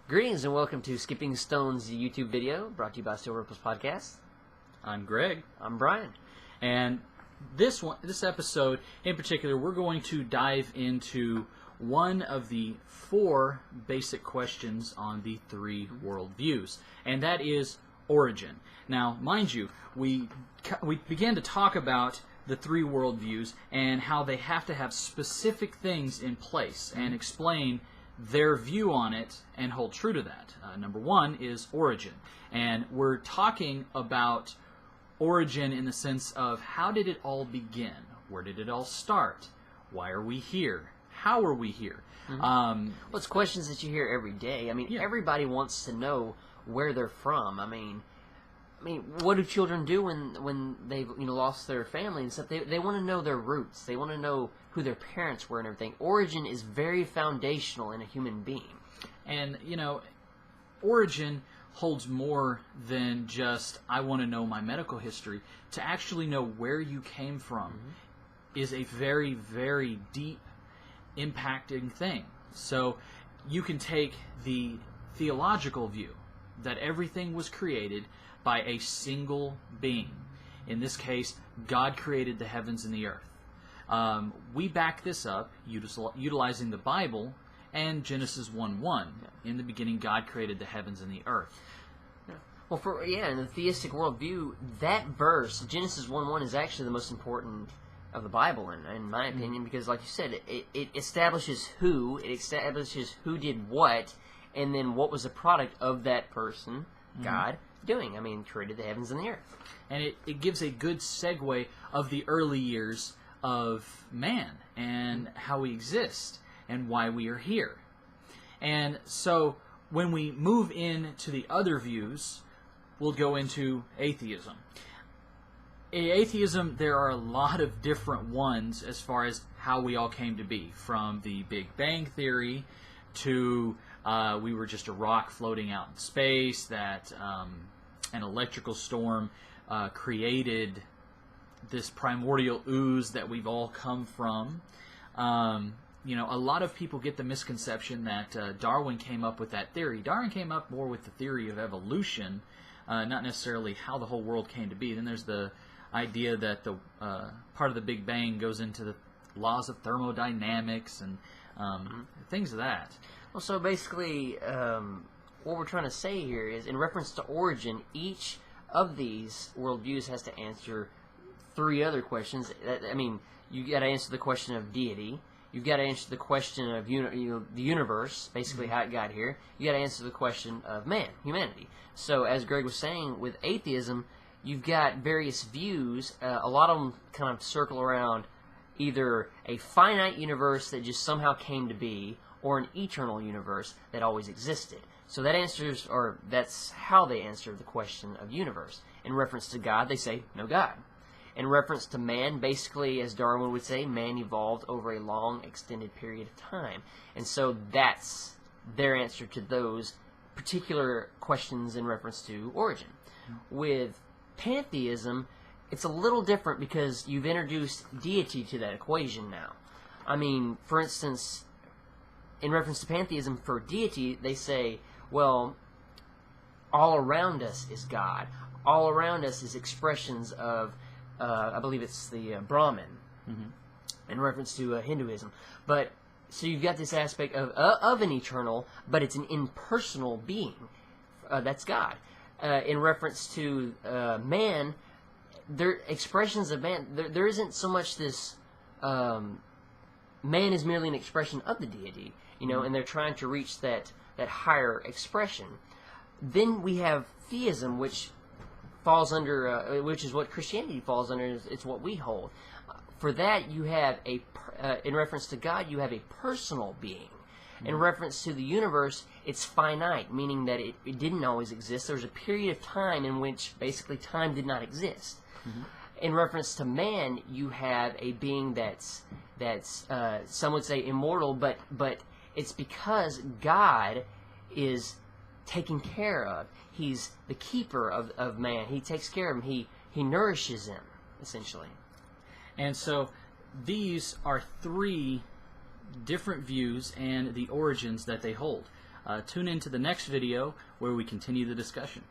Greetings and welcome to Skipping Stones YouTube video, brought to you by Steel Ripples Podcast. I'm Greg. I'm Brian. And this episode in particular, we're going to dive into one of the 4 basic questions on the 3 worldviews, and that is origin. Now, mind you, we began to talk about the 3 worldviews and how they have to have specific things in place and explain their view on it and hold true to that. Number 1 is origin. And we're talking about origin in the sense of how did it all begin? Where did it all start? Why are we here? How are we here? Well, it's questions that you hear every day. Yeah. Everybody wants to know where they're from. I mean, what do children do when they've lost their family and stuff? They want to know their roots. They want to know who their parents were and everything. Origin is very foundational in a human being. And origin holds more than just I want to know my medical history. To actually know where you came from is a very, very deep, impacting thing. So you can take the theological view that everything was created by a single being. In this case, God created the heavens and the earth. We back this up utilizing the Bible and Genesis 1:1. In the beginning, God created the heavens and the earth. Well, in the theistic worldview, that verse, Genesis 1:1, is actually the most important of the Bible, in my opinion, because, like you said, it establishes who did what, and then what was the product of that person, God, doing. Created the heavens and the earth. And it gives a good segue of the early years of man and how we exist and why we are here. And so when we move into the other views, we'll go into atheism. Atheism, there are a lot of different ones as far as how we all came to be, from the Big Bang Theory to we were just a rock floating out in space, that an electrical storm created this primordial ooze that we've all come from. A lot of people get the misconception that Darwin came up with that theory. Darwin came up more with the theory of evolution, not necessarily how the whole world came to be. Then there's the idea that the part of the Big Bang goes into the laws of thermodynamics and things of that. Well, so basically, what we're trying to say here is, in reference to origin, each of these worldviews has to answer 3 other questions. You got to answer the question of deity. You've got to answer the question of the universe, basically how it got here. You got to answer the question of man, humanity. So, as Greg was saying, with atheism, you've got various views. A lot of them kind of circle around either a finite universe that just somehow came to be, or an eternal universe that always existed. So that's how they answer the question of universe. In reference to God, they say no God. In reference to man, basically, as Darwin would say, man evolved over a long, extended period of time. And so that's their answer to those particular questions in reference to origin. With pantheism, it's a little different because you've introduced deity to that equation now. For instance, in reference to pantheism, for deity, they say, well, all around us is God. All around us is expressions of, I believe it's the Brahman, in reference to Hinduism. But so you've got this aspect of an eternal, but it's an impersonal being. That's God. In reference to man, expressions of man, there isn't so much this. Man is merely an expression of the deity, and they're trying to reach that higher expression. Then we have theism, which falls under, which is what Christianity falls under. It's what we hold. For that, you have in reference to God, you have a personal being. In reference to the universe, it's finite, meaning that it didn't always exist. There was a period of time in which basically time did not exist. In reference to man, you have a being that's some would say immortal, but it's because God is taken care of. He's the keeper of man. He takes care of him. He nourishes him, essentially. And so these are 3 different views and the origins that they hold. Tune in to the next video where we continue the discussion.